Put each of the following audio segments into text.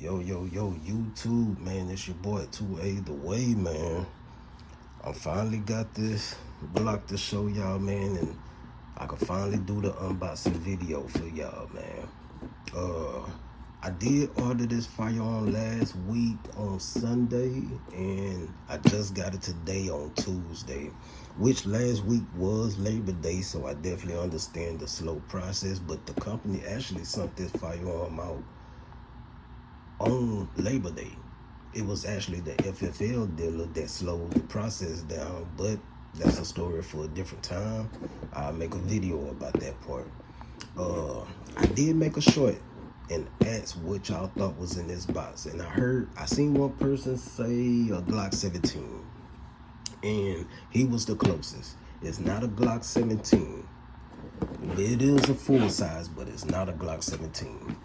Yo, YouTube, man, it's your boy 2A The Way, man. I finally got this Glock to show y'all, man, and I can finally do the unboxing video for y'all, man. I did order this firearm last week on Sunday, and I just got it today on Tuesday, which last week was Labor Day, so I definitely understand the slow process, but the company actually sent this firearm out on Labor Day. It was actually the FFL dealer that slowed the process down, but that's a story for a different time. I'll make a video about that part. I did make a short and asked what y'all thought was in this box, and I seen one person say a Glock 17, and he was the closest. It's not a Glock 17. It is a full size, but it's not a Glock 17.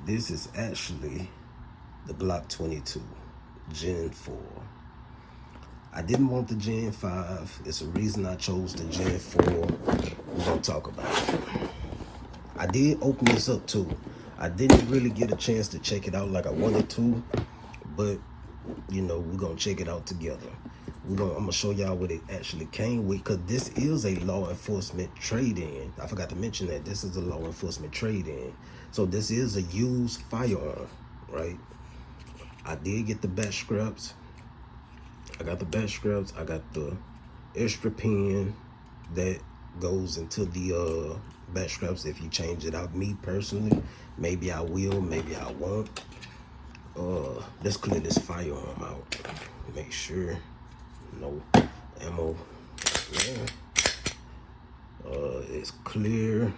This is actually the Glock 22 Gen 4. I didn't want the Gen 5. It's a reason I chose the Gen 4. We're gonna talk about it. I did open this up too. I didn't really get a chance to check it out like I wanted to, but you know, we're gonna check it out together. I'm gonna show y'all what it actually came with, because this is a law enforcement trade-in. I forgot to mention that this is a law enforcement trade-in. So this is a used firearm, right? I did get the back scraps. I got the back scraps. I got the extra pin that goes into the back scraps if you change it out. Me personally, maybe I will, maybe I won't. Let's clear this firearm out. Make sure no ammo. Yeah. It's clear.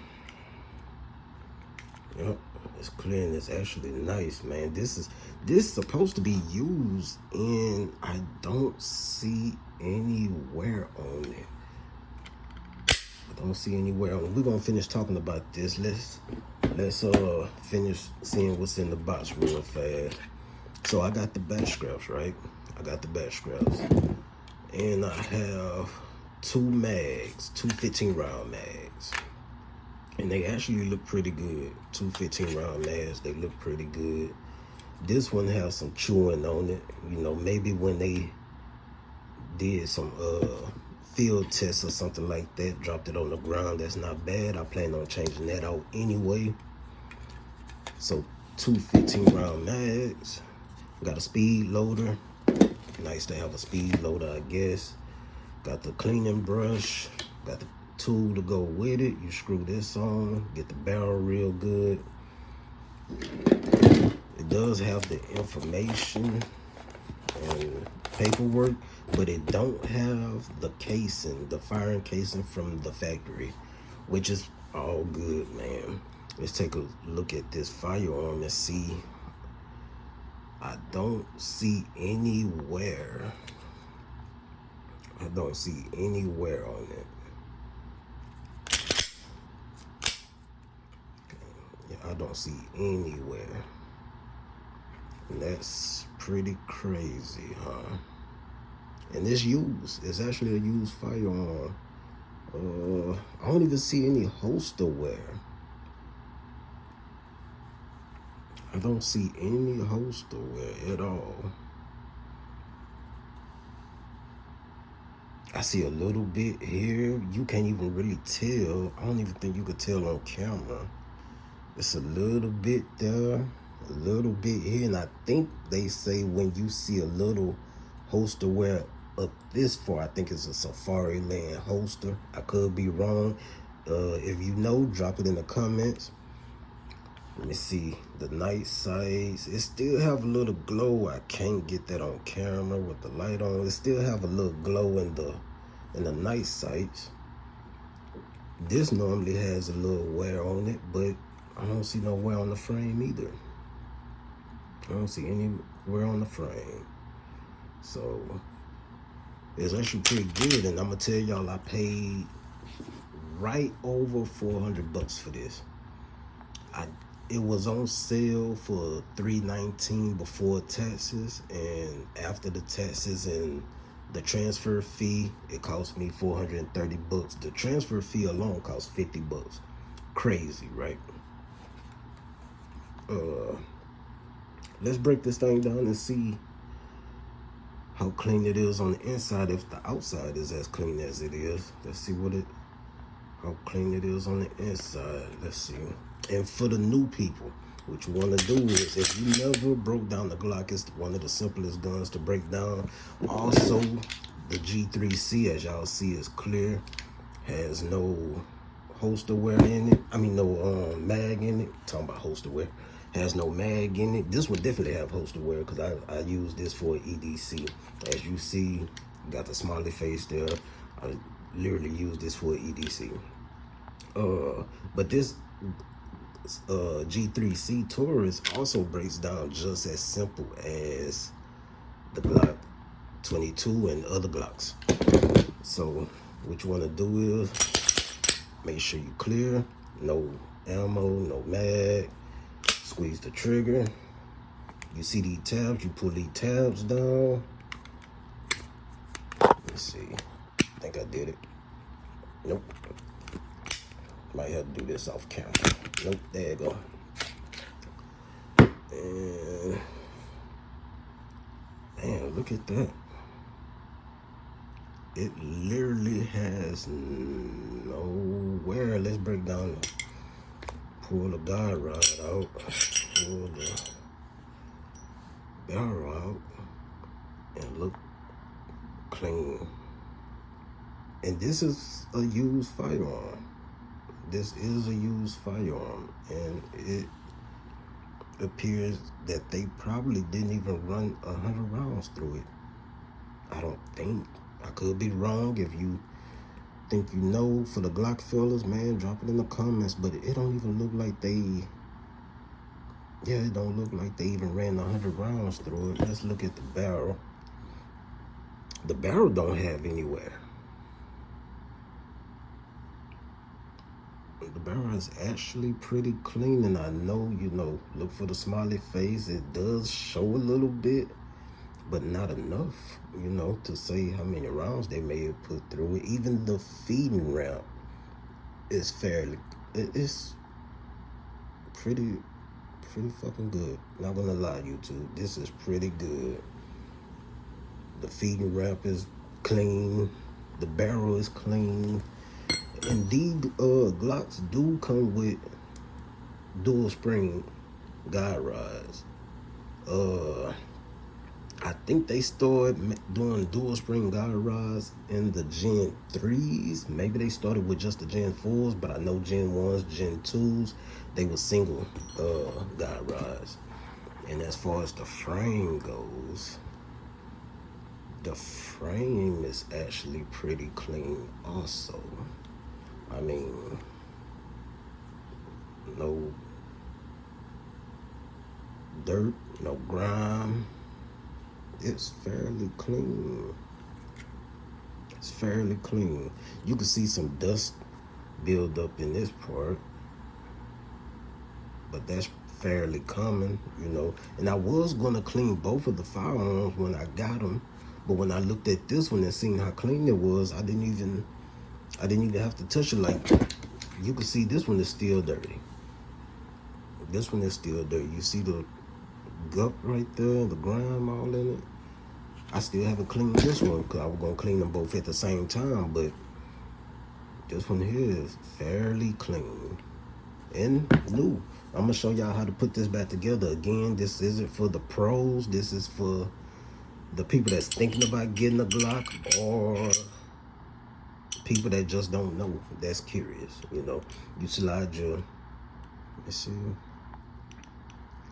Yep, it's clear and it's actually nice, man. This is supposed to be used, and I don't see anywhere on it. I don't see anywhere on it. We're gonna finish talking about this. Let's finish seeing what's in the box real fast. So I got the back scraps, right? I got the back scraps, and I have two mags, two 15-round mags. And they actually look pretty good. Two 15-round mags, they look pretty good. This one has some chewing on it. You know, maybe when they did some field tests or something like that, dropped it on the ground, that's not bad. I plan on changing that out anyway. So two 15-round mags. Got a speed loader. Nice to have a speed loader, I guess. Got the cleaning brush. Got the tool to go with it. You screw this on, get the barrel real good. It does have the information and paperwork, but it don't have the casing, the firing casing from the factory, which is all good, man. Let's take a look at this firearm and see. I don't see anywhere on it. I don't see anywhere. And that's pretty crazy, huh? And it's used. It's actually a used firearm. I don't even see any holster wear. I don't see any holster wear at all. I see a little bit here. You can't even really tell. I don't even think you could tell on camera. It's a little bit there, a little bit here, and I think they say when you see a little holster wear up this far, I think it's a Safari Land holster. I could be wrong. If you know, drop it in the comments. Let me see the night sights. It still have a little glow. I can't get that on camera with the light on. It still have a little glow in the night sights. This normally has a little wear on it, but I don't see no wear on the frame either. I don't see any wear on the frame. So it's actually pretty good, and I'm gonna tell y'all I paid right over $400 for this. It was on sale for $319 before taxes, and after the taxes and the transfer fee, it cost me $430. The transfer fee alone cost $50. Crazy, right? let's break this thing down and see how clean it is on the inside if the outside is as clean as it is. Let's see how clean it is on the inside. Let's see. And for the new people, what you want to do is, if you never broke down the Glock, it's one of the simplest guns to break down. Also, the G3C, as y'all see, is clear, has no holster wear in it. I mean, no mag in it. Talking about holster wear. Has no mag in it. This would definitely have holster wear because I use this for EDC. As you see, got the smiley face there. I literally use this for EDC. But this G3C Taurus also breaks down just as simple as the Glock 22 and other Glocks. So what you want to do is make sure you clear, no ammo, no mag. Squeeze the trigger. You see these tabs, you pull these tabs down. Let's see. I think I did it. Nope. Might have to do this off camera. Nope, there you go. And man, look at that. It literally has nowhere. Let's break down. Pull the guide rod out. Pull the barrel out. And look clean. And this is a used firearm. This is a used firearm. And it appears that they probably didn't even run 100 rounds through it. I don't think. I could be wrong. If you think you know, for the Glock fellas, man, drop it in the comments. But it don't even look like they, it don't look like they even ran 100 rounds through it. Let's look at the barrel. The barrel don't have anywhere. The barrel is actually pretty clean, and I know, look for the smiley face. It does show a little bit, but not enough, to say how many rounds they may have put through it. Even the feeding ramp is it's pretty fucking good. Not gonna lie, YouTube, this is pretty good. The feeding ramp is clean. The barrel is clean. And these Glocks do come with dual spring guide rods. I think they started doing dual spring guide rods in the Gen 3s. Maybe they started with just the Gen 4s, but I know Gen 1s, Gen 2s, they were single guide rods. And as far as the frame goes, the frame is actually pretty clean also. I mean, no dirt, no grime. It's fairly clean. It's fairly clean. You can see some dust build up in this part, but that's fairly common, And I was gonna clean both of the firearms when I got them, but when I looked at this one and seen how clean it was, I didn't even have to touch it. Like, you can see this one is still dirty. This one is still dirty. You see the gut right there, the grime all in it. I still haven't cleaned this one because I was going to clean them both at the same time, but this one here is fairly clean and new. I'm going to show y'all how to put this back together. Again, this isn't for the pros. This is for the people that's thinking about getting a Glock, or people that just don't know, that's curious. You slide your, let me see,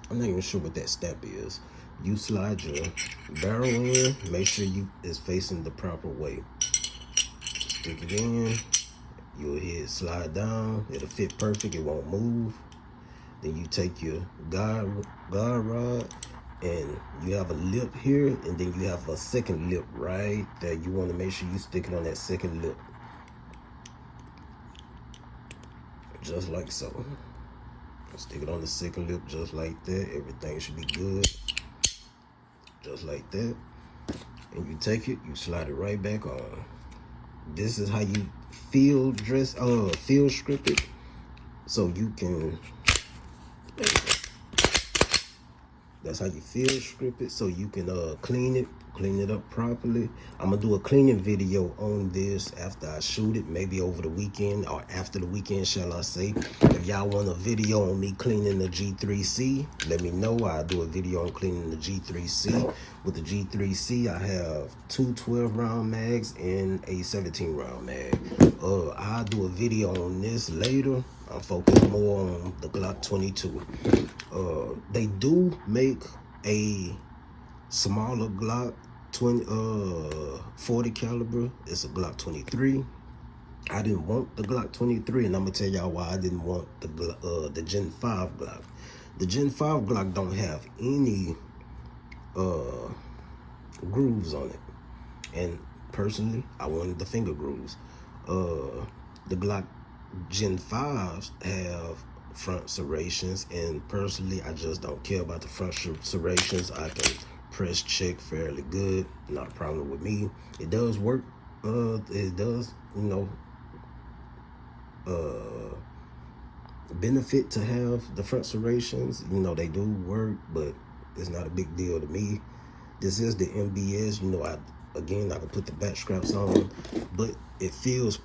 I'm not even sure what that step is. You slide your barrel in, make sure it's facing the proper way. Stick it in, you'll hear it slide down, it'll fit perfect, it won't move. Then you take your guide rod, and you have a lip here, and then you have a second lip right there. You want to make sure you stick it on that second lip. Just like so. Stick it on the second lip just like that. Everything should be good. Just like that. And you take it, you slide it right back on. This is how you field script it. So you can, That's how you field strip it, so you can clean it up properly. I'm gonna do a cleaning video on this after I shoot it, maybe over the weekend or after the weekend, shall I say. If y'all want a video on me cleaning the G3C, let me know. I'll do a video on cleaning the G3C. With the G3C, I have two 12-round mags and a 17-round mag. I'll do a video on this later. I'm focused more on the Glock 22. They do make a smaller Glock 40 caliber. It's a Glock 23. I didn't want the Glock 23, and I'm gonna tell y'all why I didn't want the Gen 5 Glock. The Gen 5 Glock don't have any grooves on it, and personally, I wanted the finger grooves. The Glock Gen 5s have front serrations, and personally, I just don't care about the front serrations. I can press check fairly good, not a problem with me. It does work. It does, benefit to have the front serrations. They do work, but it's not a big deal to me. This is the MBS. I can put the back straps on, but it feels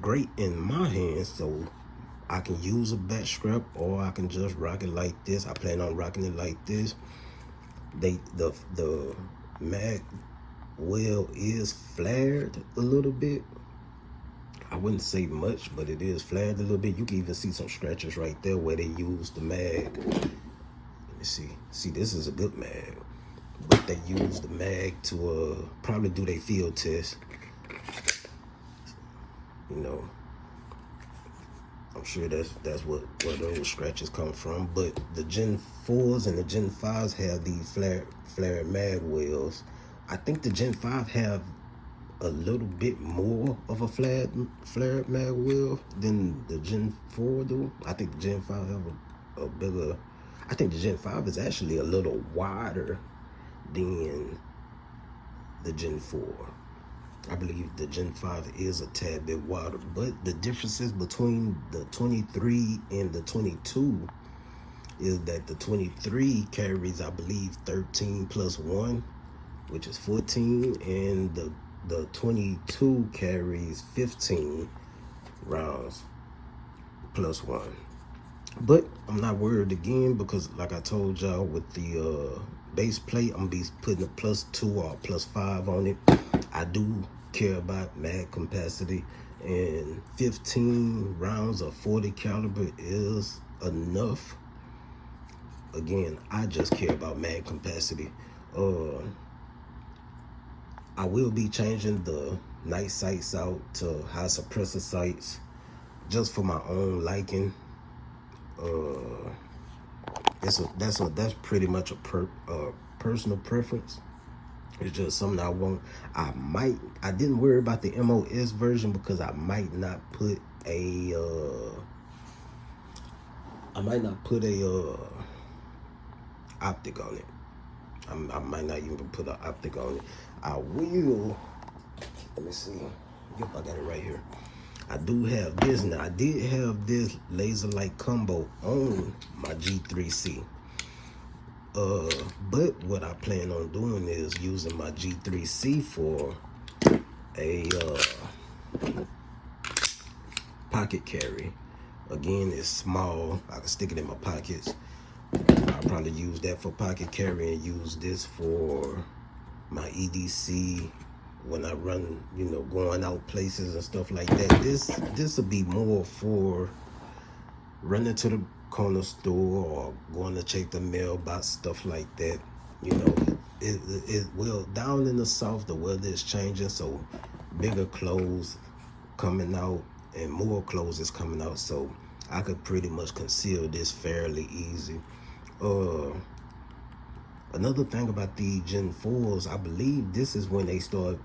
great in my hands, so I can use a back strap, or I can just rock it like this. I plan on rocking it like this. The mag well is flared a little bit. I wouldn't say much, but it is flared a little bit. You can even see some scratches right there where they use the mag. Let me see. See, this is a good mag, but they use the mag to probably do their field test. I'm sure that's where those scratches come from. But the Gen 4s and the Gen 5s have these flared mag wells. I think the Gen 5 have a little bit more of a flared mag well than the Gen 4 do. I think the Gen 5 have a bigger. I think the Gen 5 is actually a little wider than the Gen 4. I believe the Gen 5 is a tad bit wider, but the differences between the 23 and the 22 is that the 23 carries, I believe, 13 plus 1, which is 14, and the 22 carries 15 rounds plus 1. But I'm not worried again, because like I told y'all, with the base plate, I'm gonna be putting a +2 or +5 on it. I do care about mag capacity, and 15 rounds of 40 caliber is enough. Again, I just care about mag capacity. I will be changing the night sights out to high suppressor sights, just for my own liking. That's pretty much a personal preference. It's just something I want. I didn't worry about the MOS version because I might not put a optic on it. I might not even put an optic on it. I will. Let me see. Yep, I got it right here. I do have this now. I did have this laser light combo on my G3C. But what I plan on doing is using my G3C for a pocket carry. Again, it's small. I can stick it in my pockets. I'll probably use that for pocket carry and use this for my EDC when I run, going out places and stuff like that. This will be more for running to the corner store or going to check the mailbox, stuff like that. Well, down in the south, the weather is changing, so bigger clothes coming out and more clothes is coming out, so I could pretty much conceal this fairly easy. Another thing about the Gen 4s, I believe this is when they start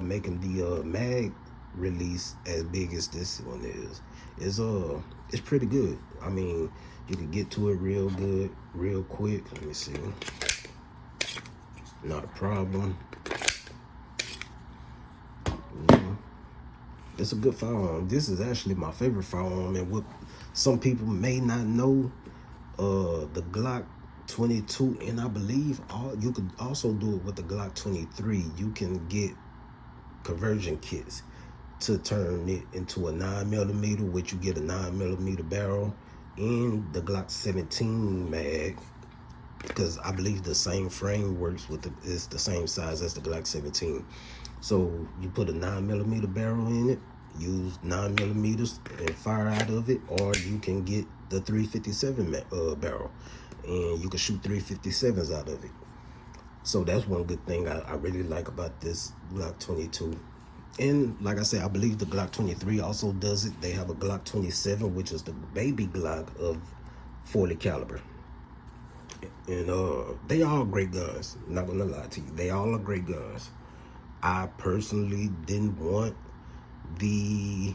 making the mag release as big as this one is. It's pretty good. I mean, you can get to it real good, real quick. Let me see. Not a problem. It's a good firearm. This is actually my favorite firearm, and what some people may not know, The Glock 22, and I believe you could also do it with the Glock 23. You can get conversion kits to turn it into a 9mm, which you get a 9mm barrel, and the Glock 17 mag, because I believe the same frame works with it's the same size as the Glock 17. So you put a 9mm barrel in it, use 9mm and fire out of it, or you can get the 357 barrel, and you can shoot 357s out of it. So that's one good thing I really like about this Glock 22. And like I said, I believe the Glock 23 also does it. They have a Glock 27, which is the baby Glock of 40 caliber. And they all great guns. Not gonna lie to you, they all are great guns. I personally didn't want the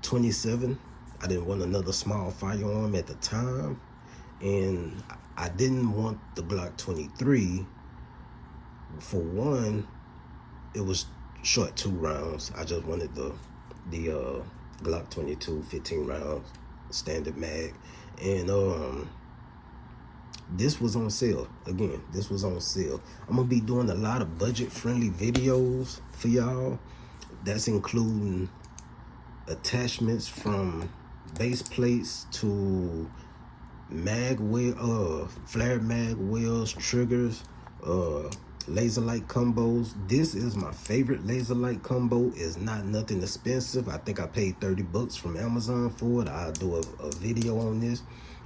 27. I didn't want another small firearm at the time, and I didn't want the Glock 23. For one, it was short 2 rounds. I just wanted the Glock 22 15 rounds standard mag, and this was on sale. Again, this was on sale. I'm gonna be doing a lot of budget friendly videos for y'all. That's including attachments from base plates to mag wheel, flare mag wheels, triggers, laser light combos. This is my favorite laser light combo. It's not nothing expensive. I think I paid 30 bucks from Amazon for it. I'll do a video on this,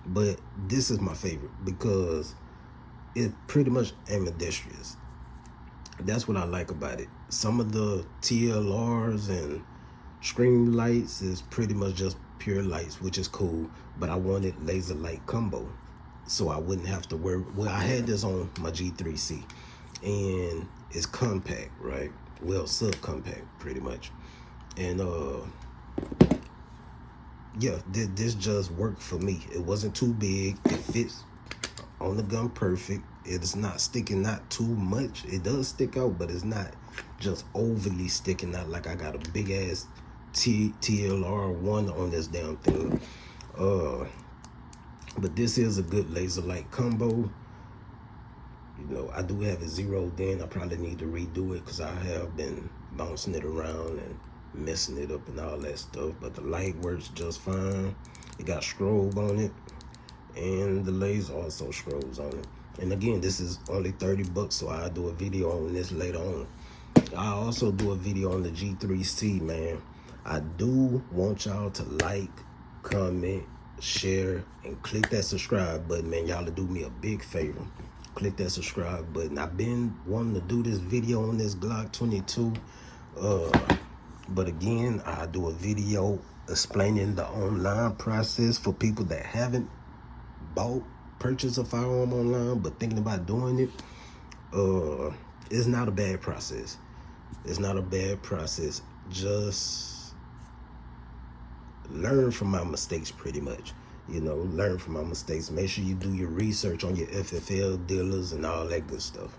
but this is my favorite because it's pretty much ambidextrous. That's what I like about it. Some of the TLRs and screen lights is pretty much just pure lights, which is cool, but I wanted laser light combo so I wouldn't have to worry. Well, I had this on my G3C, and it's compact, right? Well, subcompact pretty much. And yeah, this just worked for me. It wasn't too big. It fits on the gun perfect. It's not sticking not too much. It does stick out, but it's not just overly sticking out like I got a big ass TLR1 on this damn thing. But this is a good laser light combo. You know, I do have it zeroed in. I probably need to redo it because I have been bouncing it around and messing it up and all that stuff. But the light works just fine. It got strobe on it, and the laser also strobes on it. And again, this is only 30 bucks, so I'll do a video on this later on. I'll also do a video on the G3C, man. I do want y'all to like, comment, share, and click that subscribe button, man. Y'all to do me a big favor. Click that subscribe button. I've been wanting to do this video on this Glock 22, but again, I do a video explaining the online process for people that haven't purchased a firearm online but thinking about doing it. It's not a bad process. It's not a bad process. Just learn from my mistakes, pretty much. You know, learn from my mistakes. Make sure you do your research on your FFL dealers and all that good stuff.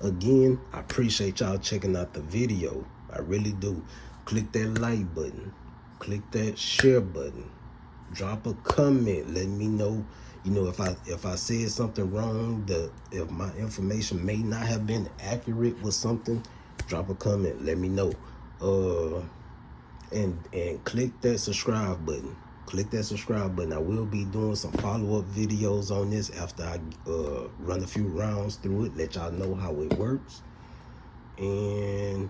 Again, I appreciate y'all checking out the video. I really do. Click that like button. Click that share button. Drop a comment. Let me know. You know, if I said something wrong, if my information may not have been accurate with something, drop a comment. Let me know. And click that subscribe button. Click that subscribe button. I will be doing some follow-up videos on this after I run a few rounds through it. Let y'all know how it works. And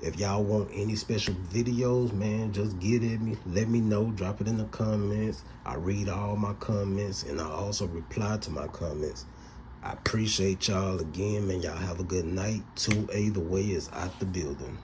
if y'all want any special videos, man, just get at me. Let me know. Drop it in the comments. I read all my comments, and I also reply to my comments. I appreciate y'all again, man. Y'all have a good night. 2A, the way is out the building.